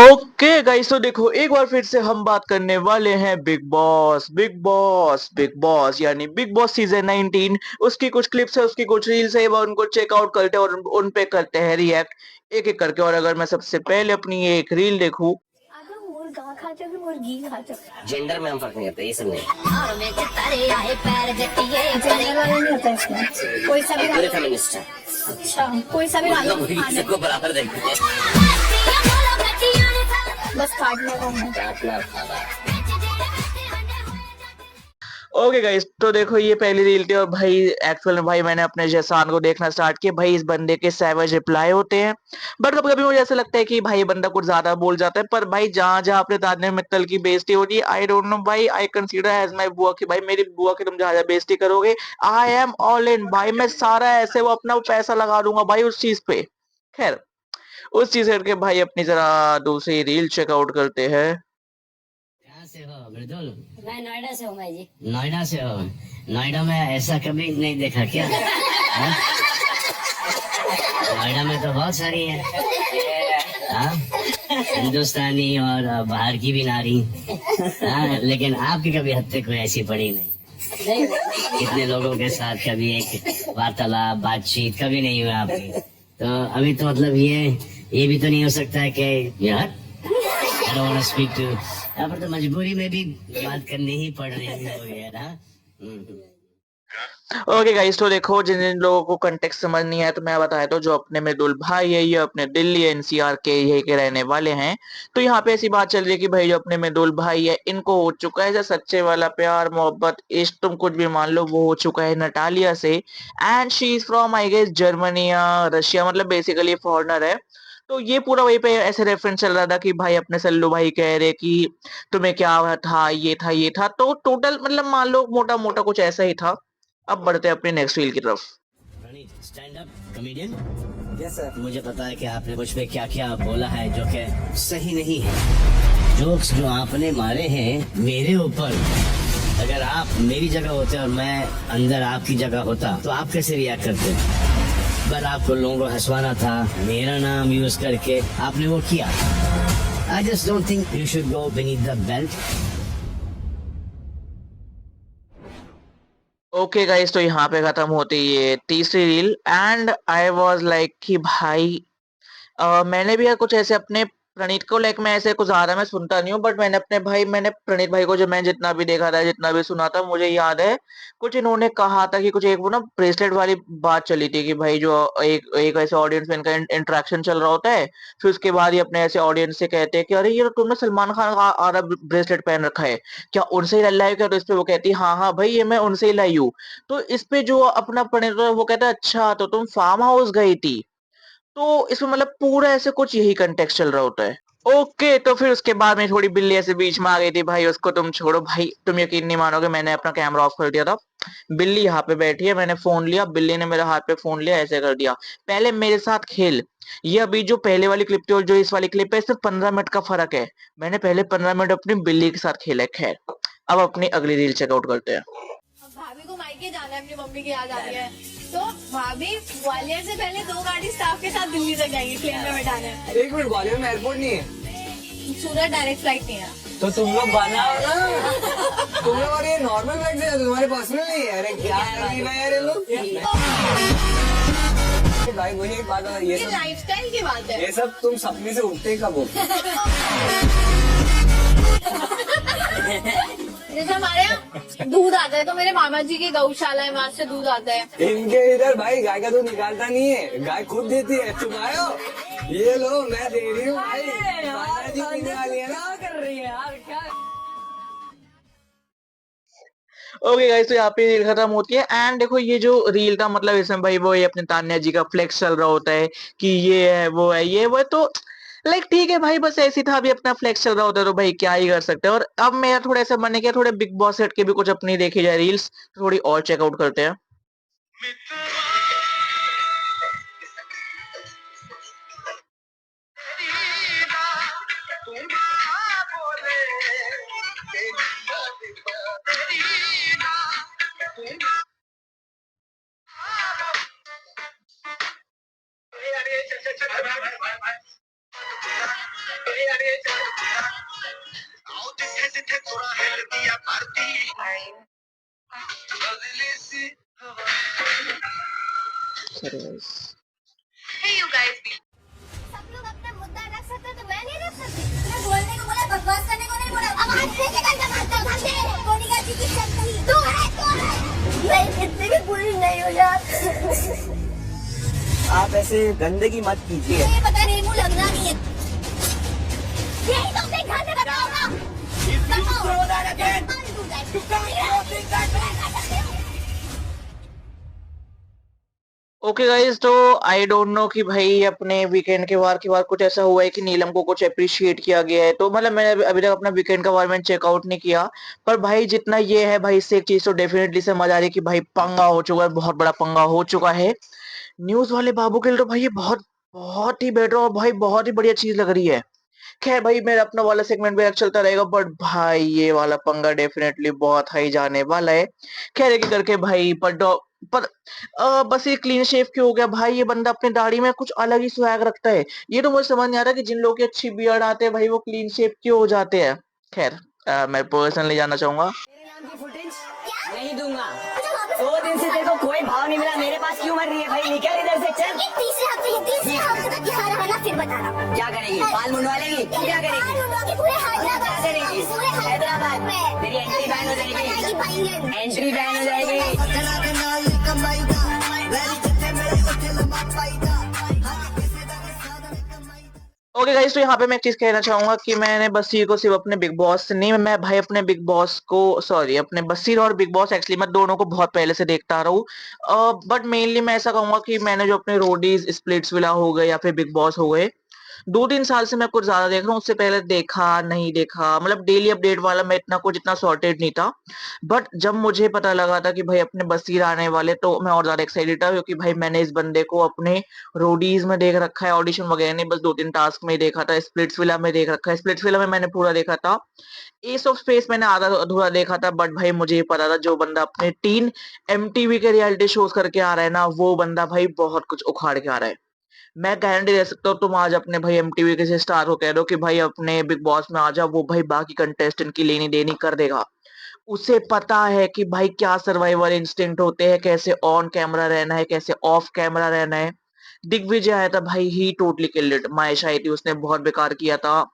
Okay guys, तो देखो एक बार फिर से हम बात करने वाले हैं बिग बॉस यानी बिग बॉस सीजन 19। उसकी कुछ क्लिप्स है, उसकी कुछ रील्स है, वो उनको चेकआउट करते हैं और उन पे करते हैं रिएक्ट एक एक करके। और अगर मैं सबसे पहले अपनी ये एक रील देखूं, आप लोग मुर्गा खाते हो कि मुर्गी खाते हो? जेंडर में हम फर्क नहीं करते, ये सब नहीं। और में तारे आए पैर जटिए जेंडर वाला नहीं होता इसमें, कोई सा भी पूरे डालो। फेमिनिस्ट है। अच्छा, कोई सा भी डालो खाने सबको बराबर देखते हैं। बस काटने को है। काटना खाना। ओके गाइस, तो देखो ये पहली रील थी और भाई एक्चुअल में भाई मैंने अपने जैसान को देखना स्टार्ट किया। भाई इस बंदे के सैवेज रिप्लाई होते हैं, बट कभी कभी मुझे ऐसा लगता है कि भाई ये बंदा कुछ ज्यादा बोल जाता है। पर भाई जहां जहां अपने तान्या मित्तल की बेइज्जती हो रही है, आई डोंट नो भाई, आई कंसीडर एज माय बुआ की भाई मेरी बुआ की तुम जहां जहां बेइज्जती करोगे, आई एम ऑल इन भाई। मैं सारा ऐसे वो अपना वो पैसा लगा दूंगा भाई उस चीज पे। खैर, उस चीज करके भाई अपनी जरा दूसरी रील चेकआउट करते हैं। कहाँ से हो मृदुल? मैं नोएडा से हूँ भाई जी। नोएडा से हो? नोएडा में ऐसा कभी नहीं देखा क्या? हाँ? नोएडा में तो बहुत सारी है। हाँ? हिंदुस्तानी और बाहर की भी नारी। हाँ? लेकिन आपकी कभी हद कोई ऐसी पड़ी नहीं। कितने लोगों के साथ कभी एक वार्तालाप बातचीत कभी नहीं हुआ आपकी। तो अभी तो मतलब ये भी तो नहीं हो सकता है कि यार I don't want to speak to, यहाँ पर तो मजबूरी में भी बात करनी ही पड़ रही है ना। ओके गाइस, तो देखो जिन जिन लोगों को कंटेक्स्ट समझ नहीं आया तो मैं बताया, तो जो अपने मृदुल भाई है ये अपने दिल्ली एनसीआर के यही के रहने वाले हैं। तो यहाँ पे ऐसी बात चल रही है कि भाई जो अपने मृदुल भाई है इनको हो चुका है जो सच्चे वाला प्यार मोहब्बत इश्क तुम कुछ भी मान लो, वो हो चुका है नटालिया से। And she is from I guess Germany या रशिया, मतलब बेसिकली फॉरेनर है। तो ये पूरा वही पे ऐसे रेफरेंस चल रहा था कि भाई अपने सल्लू भाई कह रहे कि तुम्हें क्या था, ये था। तो टोटल मतलब मान लो मोटा मोटा कुछ ऐसा ही था। अब बढ़ते हैं अपनी नेक्स्ट रील की तरफ। Praneet stand up comedian. Yes sir. मुझे पता है कि आपने मुझ पे क्या क्या बोला है जो कि सही नहीं है। जोक्स जो आपने मारे हैं मेरे ऊपर, अगर आप मेरी जगह होते और मैं अंदर आपकी जगह होता तो आप कैसे रिएक्ट करते? पर आपको लोगों को हंसवाना था, मेरा नाम यूज करके आपने वो किया। I just don't think you should go beneath the belt. Okay guys, तो यहाँ पे खत्म होती है ये तीसरी reel. And I was like कि भाई मैंने भी यार कुछ ऐसे अपने प्रणीत को लाइक मैं ऐसे कुछ ज्यादा मैं सुनता नहीं हूँ, बट मैंने प्रणीत भाई को जो मैं जितना भी देखा था जितना भी सुना था मुझे याद है कुछ इन्होंने कहा था कि कुछ एक वो ना ब्रेसलेट वाली बात चली थी कि भाई जो एक एक ऐसे ऑडियंस में इनका इंटरेक्शन चल रहा होता है, फिर उसके बाद ये अपने ऐसे ऑडियंस से कहते हैं कि अरे ये तो तुमने सलमान खान का आरा ब्रेसलेट पहन रखा है, क्या उनसे ही लाई क्या? तो इस पे वो कहती है हाँ हाँ भाई ये मैं उनसे ही लाई हूँ। तो इस पे जो अपना प्रणीत है, वो कहता है अच्छा तो तुम फार्म हाउस गई थी। तो इसमें मतलब पूरा ऐसे कुछ यही कंटेक्स्ट चल रहा होता है। ओके, तो फिर उसके बाद में थोड़ी बिल्ली ऐसे बीच में आ गई थी। भाई उसको तुम छोड़ो भाई, तुम यकीन नहीं मानोगे, मैंने अपना कैमरा ऑफ कर दिया था। बिल्ली यहाँ पे बैठी है, मैंने फोन लिया, बिल्ली ने मेरे हाथ पे फोन लिया, ऐसे कर दिया पहले मेरे साथ खेल। ये अभी जो पहले वाली क्लिप थी और जो इस वाली क्लिप है इसमें 15 मिनट का फर्क है। मैंने पहले 15 मिनट अपनी बिल्ली के साथ खेला है। खैर, अब अपनी अगली रील चेकआउट करते हैं। अब भाभी को मायके जाना है, अपनी मम्मी की याद आ रही है, तो भाभी ग्वालियर से पहले 2 गाड़ी स्टाफ के साथ दिल्ली तक जाएंगी प्लेन में बैठाने। एक मिनट, ग्वालियर में एयरपोर्ट नहीं है सूरत डायरेक्ट फ्लाइट नहीं है। तो तुम लोग बनाओ ना। तुम लोग और ये नॉर्मल फ्लाइट से जाते, तुम्हारे पर्सनल नहीं है। अरे क्या कर रही है यार ये लोग। भाई मुझे एक बात बता, ये सब लाइफस्टाइल की बात है। ये सब तुम सपने से उठते कब हो? जैसे हमारे यहाँ दूध आता है तो मेरे मामा जी की गौशाला है, वहाँ से दूध आता है। इनके इधर भाई गाय का दूध निकालता नहीं है, गाय खुद देती है। तुम आयो, ये लो मैं दे रही हूँ भाई। जी पीने वाली है ना। कर रही है यार क्या। ओके गाइस, तो यहाँ पे रील खत्म होती है। एंड देखो ये जो रील था मतलब इसमें भाई वो ये अपने तान्या जी का फ्लेक्स चल रहा होता है कि ये है वो है ये वो है। तो लाइक ठीक है भाई, बस ऐसी था, अभी अपना फ्लेक्स चल रहा होता है तो भाई क्या ही कर सकते हैं। और अब मेरा थोड़ा ऐसा मन है कि थोड़े बिग बॉस सेट के भी कुछ अपनी देखी जाए रील्स, थोड़ी और चेकआउट करते हैं। सब लोग अपना मुद्दा रख सकते तो मैं नहीं रख सकती। मैं बोलने को बोला, बकवास करने को नहीं बोला। अब आज से निकल के मत जाओ। मोनिका जी की शक्ति तू है। मैं इतनी भी बुरी नहीं हूँ यार। आप ऐसे गंदगी मत कीजिए। ये पता नहीं मुँह लगना नहीं है। यही तो अपने घर में बताओ ना। ओके गाइस, तो आई डोंट नो कि भाई अपने वीकेंड के वार कुछ ऐसा हुआ है कि नीलम को कुछ अप्रिशिएट किया गया है। तो मतलब मैंने अभी तक अपना वीकेंड का वार मैंने चेकआउट नहीं किया, पर भाई जितना ये है भाई, इससे एक चीज तो डेफिनेटली समझ आ रही है कि भाई पंगा हो चुका है, बहुत बड़ा पंगा हो चुका है न्यूज वाले बाबू के लिए। तो भाई ये बहुत बहुत ही बेटर और भाई बहुत ही बढ़िया चीज लग रही है। खैर भाई मेरा अपना वाला सेगमेंट भी चलता रहेगा, बट भाई ये वाला पंगा डेफिनेटली बहुत हाई जाने वाला है। खैर एक एक करके भाई, पर बस ये क्लीन शेव क्यों हो गया भाई? ये बंदा अपनी दाढ़ी में कुछ अलग ही स्वैग रखता है। ये तो मुझे समझ नहीं आ रहा कि जिन लोगों की अच्छी बियर्ड आते हैं भाई वो क्लीन शेव क्यों हो जाते हैं। खैर मैं पर्सनली जानना चाहूंगा। मेरे नाम की फुटेज नहीं दूंगा। 2 दिन से तेरे को कोई भाव नहीं मिला, मेरे पास क्यों मर रही है भाई? निकल इधर से, चल। तीसरे हफ्ते तक दिखा रहा है ना, फिर बताना क्या करेगी? बाल मुंडवा लेगी? क्या करेगी? पूरे हैदराबाद करेगी? हैदराबाद में तेरी एंट्री बैन हो जाएगी। एंट्री बैन हो जाएगी। ओके गाइस, तो यहाँ पे मैं एक चीज कहना चाहूंगा कि मैंने बसीर को सिर्फ अपने बिग बॉस से नहीं, मैं भाई अपने बिग बॉस को, सॉरी अपने बसीर और बिग बॉस एक्चुअली मैं दोनों को बहुत पहले से देखता आ रहा हूँ। बट मेनली मैं ऐसा कहूंगा कि मैंने जो अपने रोडीज स्प्लिट्स विला हो गए या फिर बिग बॉस हो गए, 2-3 साल से मैं कुछ ज़्यादा देख रहा हूँ। उससे पहले देखा, नहीं देखा, मतलब डेली अपडेट वाला मैं इतना सॉर्टेड नहीं था। बट जब मुझे पता लगा था कि भाई अपने बसीर आने वाले, तो मैं और ज़्यादा एक्साइटेड था, क्योंकि भाई मैंने इस बंदे को अपने रोडीज़ में देख रखा है, ऑडिशन वगैरह नहीं, बस 2-3 टास्क में ही देखा था। स्प्लिट्सविला में देख रखा है, स्प्लिट्सविला में मैंने पूरा देखा था। एस ऑफ स्पेस मैंने आधा अधूरा देखा था, बट भाई मुझे ये पता था जो बंदा अपने टीन एमटीवी के रियलिटी शोज़ करके आ रहा है ना, वो बंदा भाई बहुत कुछ उखाड़ के आ रहा है। मैं गारंटी दे सकता हूँ, तुम आज अपने भाई एमटीवी के स्टार को कह दो कि भाई अपने बिग बॉस में आ जाओ, वो भाई बाकी कंटेस्टेंट की लेनी देनी कर देगा। उसे पता है कि भाई क्या सर्वाइवल इंस्टिंक्ट होते हैं, कैसे ऑन कैमरा रहना है, कैसे ऑफ कैमरा रहना है। दिग्विजय आया था भाई, ही टोटली किल्ड इट। माहेश आई थी, उसने बहुत बेकार किया था।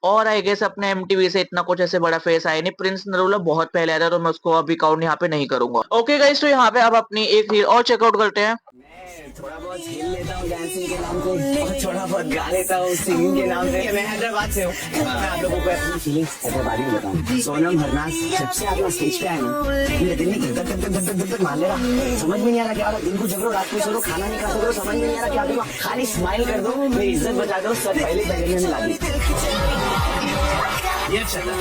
और आई गेस अपने एमटीवी से इतना कुछ ऐसे बड़ा फेस आया नहीं। प्रिंस नरूला बहुत पहले आया था, तो मैं उसको अभी काउंट यहाँ पे नहीं करूंगा। ओके गाइस, तो यहाँ पे अब अपनी एक रील और चेकआउट करते हैं। मैं थोड़ा बहुत हिल लेता हूँ डांसिंग के नाम पे, और थोड़ा बहुत गा लेता हूँ सिंगिंग के नाम पे। मैं हैदराबाद से हूँ। मैं आप लोगों को अपनी फीलिंग्स हैदराबादी में बताऊँ। सोनम हरनास जब से आप स्टेज पे आए ना, मेरे दिल में धक धक धक मान ले रहा। समझ में नहीं आ रहा क्या हो रहा। दिन को जगरो, रात को सोरो, खाना नहीं खा सको, समझ में नहीं आ रहा क्या करूँ। खाली स्माइल कर दो, मेरी इज्जत बचा दो, सब पहले पहले में ला दी। ये चला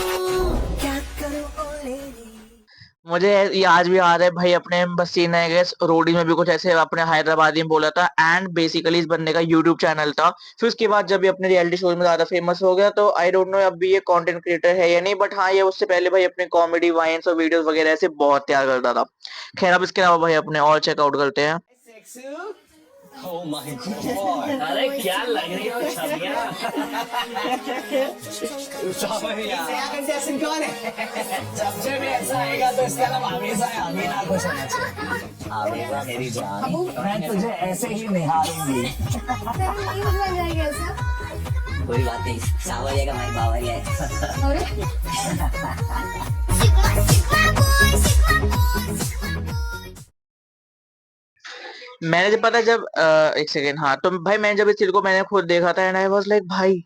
मुझे ये आज भी आ रहा है भाई, अपने बसीर ने गैस रोडी में भी कुछ ऐसे अपने हैदराबादी में बोला था। एंड बेसिकली इस बंदे का यूट्यूब चैनल था। फिर उसके बाद जब ये अपने रियलिटी शो में ज्यादा फेमस हो गया, तो आई डोंट नो अब भी ये कंटेंट क्रिएटर है या नहीं, बट हाँ ये उससे पहले भाई अपने कॉमेडी वाइन्स और वीडियोस वगैरह ऐसे बहुत तैयार करता था। खैर अब इसके अलावा भाई अपने और चेकआउट करते हैं। Oh my God! अरे क्या लग रही हो छबिया? कंटेस्टेंट कौन है? जब जब ऐसा आएगा तो इसका नाम हमेशा अमीना को होना चाहिए। अमीना मेरी जान, मैं तुझे ऐसे ही निहारूंगी। कोई बात नहीं, सावरिया का माइक बावरिया है। मैंने जब पता जब एक सेकेंड, हाँ तो भाई मैंने जब इस चीज को मैंने खुद देखा था, एंड आई वाज लाइक भाई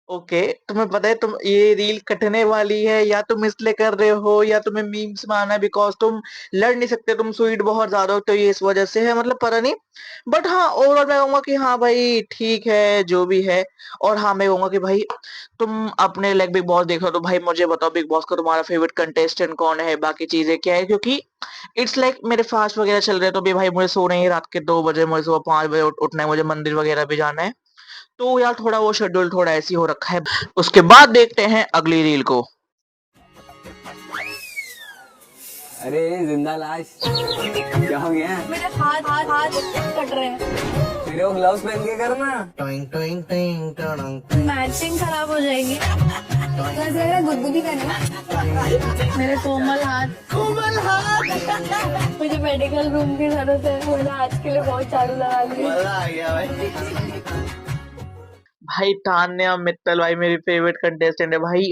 ओके, तुम्हें पता है तुम ये रील कटने वाली है, या तुम इसलिए कर रहे हो या तुम्हें मीम्स में आना है, बिकॉज तुम लड़ नहीं सकते, तुम स्वीट बहुत ज्यादा हो, तो ये इस वजह से है, मतलब पता नहीं। बट हाँ ओवरऑल मैं कहूंगा कि हाँ भाई ठीक है जो भी है। और हाँ मैं कहूंगा कि भाई तुम अपने लाइक बिग बॉस देख रहे हो, तो भाई मुझे बताओ बिग बॉस का तुम्हारा फेवरेट कंटेस्टेंट कौन है, बाकी चीजें क्या है, क्योंकि इट्स लाइक मेरे फास्ट वगैरह चल रहे हैं, तो भी भाई मुझे सोना ही रात के 2 बजे, मुझे सुबह 5 बजे उठना है, मुझे मंदिर वगैरह भी जाना है। तो यार थोड़ा वो शेड्यूल थोड़ा ऐसी हो रखा है। उसके बाद देखते हैं अगली रील को। अरे जिंदा लाश क्या हो गया? मेरे हाथ कट रहे हैं। हीरो ग्लव्स पहन के करना। मैचिंग खराब हो जाएगी। बस लग रहा है गुदगुदी करना। मेरे कोमल हाथ मुझे मेडिकल रूम की जरूरत है। मैंने आज के लिए बहुत चालू लगा ली। भाई तान्या मित्तल भाई मेरी फेवरेट कंटेस्टेंट है भाई।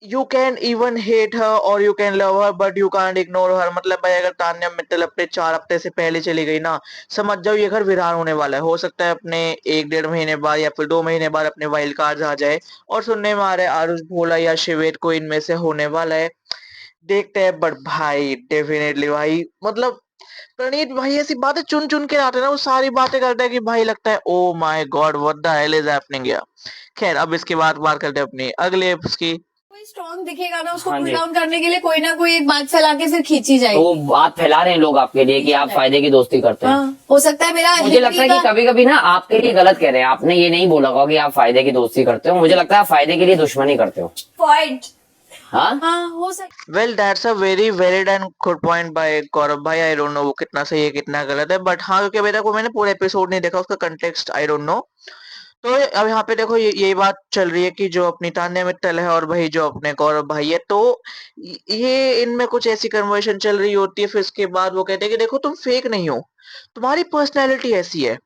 You can even hate her और you can love her but you can't ignore her. मतलब भाई अगर तान्या मित्तल अपने 4 हफ्ते से पहले चली गई ना, समझ जाओ ये घर वीरान होने वाला है। हो सकता है अपने 1 1.5 महीने बाद या फिर 2 महीने बाद अपने वाइल्ड कार्ड आ जाए। और सुनने में आ रहा है आरुष भोला या शिवेद को इनमें से होने वाला है। देखते हैं बट भाई डेफिनेटली भाई मतलब प्रणीत भाई ऐसी बातें चुन चुन के लाते हैं ना, वो सारी बातें करता है कि भाई लगता है oh my God what the hell is happening here. खैर अब इसके बाद बात करते हैं अपनी अगले उसकी। कोई स्ट्रॉन्ग दिखेगा ना, उसको हाँ पुल जी। डाउन करने के लिए कोई ना कोई एक बात फैला के फिर खींची जाएगी। वो बात फैला रहे हैं लोग आपके लिए कि आप फायदे की दोस्ती करते हैं। हाँ, हो सकता है मेरा मुझे लगता है कि कभी कभी ना आपके लिए गलत कह रहे हैं। आपने ये नहीं बोला होगा कि आप फायदे की दोस्ती करते हो। मुझे लगता है आप फायदे के लिए दुश्मनी करते हो। पॉइंट। हाँ, हाँ, हो सकता well that's a very valid and good point by Gaurav भाई। आई डोंट नो वो कितना सही है कितना गलत है, बट हाँ क्योंकि अभी तक वो मैंने पूरा एपिसोड नहीं देखा, उसका कंटेक्स्ट आई डोंट नो। तो अब यहाँ पे देखो यही बात चल रही है कि जो अपनी तान्या मित्तल है और भाई जो अपने गौरव भाई है, तो ये इनमें कुछ ऐसी कन्वर्सेशन चल रही होती है। फिर उसके बाद वो कहते हैं कि देखो तुम फेक नहीं हो, तुम्हारी पर्सनैलिटी ऐसी है।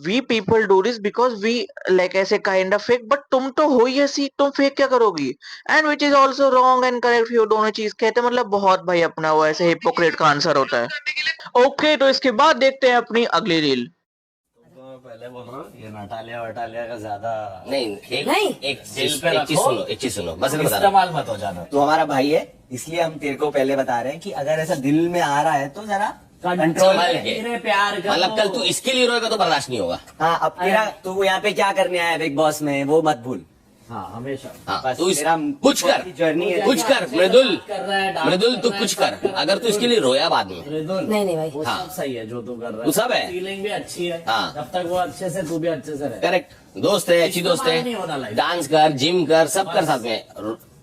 We people do this because we like ऐसे काइंड ऑफ फेक, बट तुम तो हो ही ऐसी, तुम फेक क्या करोगी। And which is also wrong and correct. ये दोनों चीज कहते हैं मतलब बहुत भाई अपना वो ऐसे हिपोक्रेट का आंसर होता है। ओके तो इसके बाद देखते हैं अपनी अगली रील। पहले बोल रहा हूँ ये नटालिया वटालिया का ज्यादा नहीं एक चीज सुनो, एक चीज सुनो, बस इतना बता रहा हूँ। इस्तेमाल मत हो जाना। तो हमारा भाई है इसलिए हम तेरे को पहले बता रहे हैं कि अगर ऐसा दिल में आ रहा है तो जरा कंट्रोल संभल के। प्यार कर मतलब कल तू इसके लिए रोएगा तो बर्दाश्त नहीं होगा। हाँ अब तेरा तू यहाँ पे क्या करने आया बिग बॉस में वो मत भूल। हाँ हमेशा हाँ, तू तेरा कुछ कर, जर्नी है। कुछ कर मृदुल, मृदुल तू कुछ कर। अगर तू इसके लिए रोया बाद में, नहीं नहीं भाई। वो हाँ। सब सही है जो तू कर रहा वो सब है। फीलिंग भी अच्छी है। हाँ। जब तक वो अच्छे से तू भी अच्छे से रहे। करेक्ट, दोस्त है, अच्छी दोस्त नहीं होना है, life। डांस कर, जिम कर, सब कर साथ में।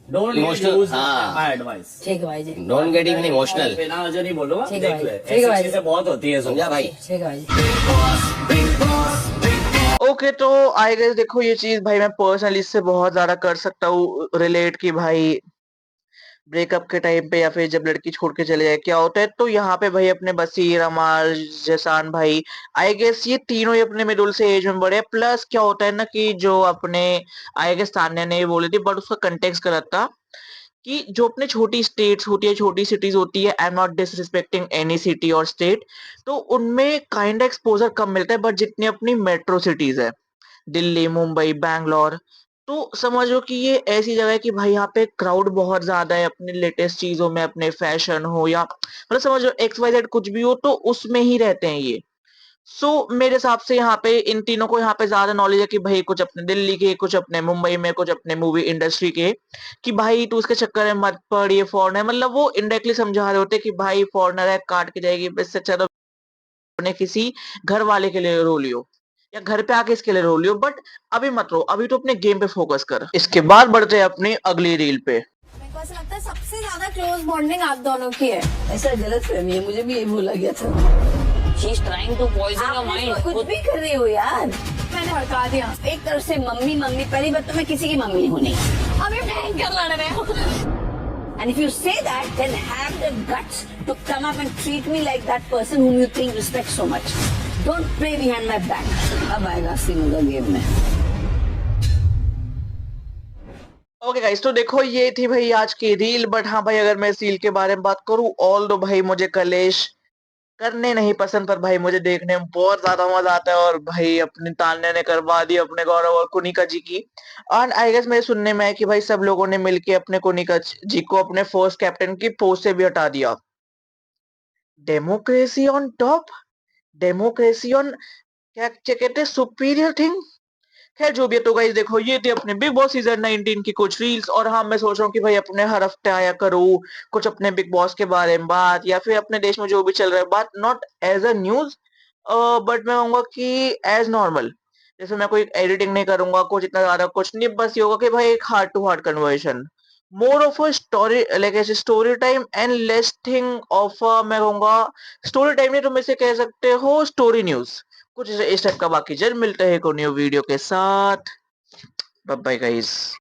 डोंट Emotional, यूज हाँ। My advice. ठीक है भाई जी। Don't get even emotional. बिना वजह नहीं बोलूंगा। ठीक है देख भाई, ले ठीक है ऐसी भाई। चीजें बहुत होती है समझा भाई? ठीक है भाई जी। ओके तो आई गेस देखो ये चीज भाई मैं पर्सनली इससे बहुत ज्यादा कर सकता हूँ रिलेट कि भाई ब्रेकअप के टाइम पे या फिर जब लड़की छोड़ के चले जाए क्या होता है। तो यहाँ पे भाई अपने बसीर अमाल जसान भाई आई गेस ये तीनों ही अपने मिडुल से एज में बड़े हैं। प्लस क्या होता है ना कि जो अपने आई गेस तान्या ने बोली थी बट उसका कंटेक्स्ट गलत था कि जो अपने छोटी स्टेट्स होती है छोटी सिटीज होती है, I am not disrespecting any city और स्टेट, तो उनमें काइंड एक्सपोजर कम मिलता है। बट जितनी अपनी मेट्रो सिटीज है दिल्ली मुंबई बैंगलोर, तो समझो कि ये ऐसी जगह है कि भाई यहाँ पे क्राउड बहुत ज्यादा है अपने लेटेस्ट चीजों में, अपने फैशन हो या मतलब समझो एक्स वाई जेड कुछ भी हो तो उसमें ही रहते हैं ये। सो मेरे हिसाब से यहाँ पे इन तीनों को यहाँ पे ज्यादा नॉलेज है कि भाई कुछ अपने दिल्ली के, कुछ अपने मुंबई में, कुछ अपने मूवी इंडस्ट्री के, कि भाई तू उसके चक्कर में मत पड़, ये फॉरेनर है। मतलब वो इनडायरेक्टली समझा रहे होते कि भाई फॉरेनर है काट के जाएगी, इससे अच्छा तो अपने किसी घर वाले के लिए रो लियो या घर पे आके इसके लिए रो लियो, बट अभी मत रो, अभी तो अपने गेम पे फोकस कर। इसके बाद बढ़ते हैं अपनी अगली रील पे। मेरे को ऐसा लगता है सबसे ज्यादा क्लोज बॉन्डिंग आप दोनों की है। ऐसा गलत फहमी है, मुझे भी यही बोला गया था। She is trying to poison your आप mind. कुछ भी कर रही हो यार। मैंने भड़का दिया। एक तरफ से मम्मी मम्मी, पहली बात तो मैं किसी की मम्मी हूँ नहीं। अभी भयंकर लड़ रहे हो। And if you say that, then have the guts to come up and treat me like that person whom you think respect so much. Don't play behind my back. अब आएगा सिंगल गेम में। Okay guys तो देखो ये थी भाई आज की रील। बट हाँ भाई अगर मैं इस रील के बारे में बात करूं, ऑल दो भाई मुझे कलेश करने नहीं पसंद, पर भाई मुझे देखने में बहुत ज्यादा मजा आता है। और भाई अपनी तान्या ने करवा दी अपने गौरव और कुनिका जी की। एंड आई गेस मेरे सुनने में है कि भाई सब लोगों ने मिलके अपने कुनिका जी को अपने फर्स्ट कैप्टन की पोस्ट से भी हटा दिया। Democracy on top, democracy on क्या क्या कहते हैं सुपीरियर थिंग। खैर जो भी है, तो गाइस देखो ये थे अपने बिग बॉस सीजन 19 की कुछ रील्स। और हाँ मैं सोच रहा हूँ कि भाई अपने हर हफ्ते आया करूँ कुछ अपने बिग बॉस के बारे में बात, या फिर अपने देश में जो भी चल रहा है बात, not as a news but मैं कहूंगा कि एज नॉर्मल। जैसे मैं कोई एडिटिंग नहीं करूंगा कुछ इतना ज्यादा कुछ नहीं, बस ये होगा कि भाई एक heart to heart conversation, more of a story like ऐसे story time and less thing of मैं कहूंगा स्टोरी टाइम नहीं, तुम इसे कह सकते हो स्टोरी न्यूज। कुछ इस टाइप का। बाकी जल्द मिलते हैं एक न्यू वीडियो के साथ। Bye bye guys.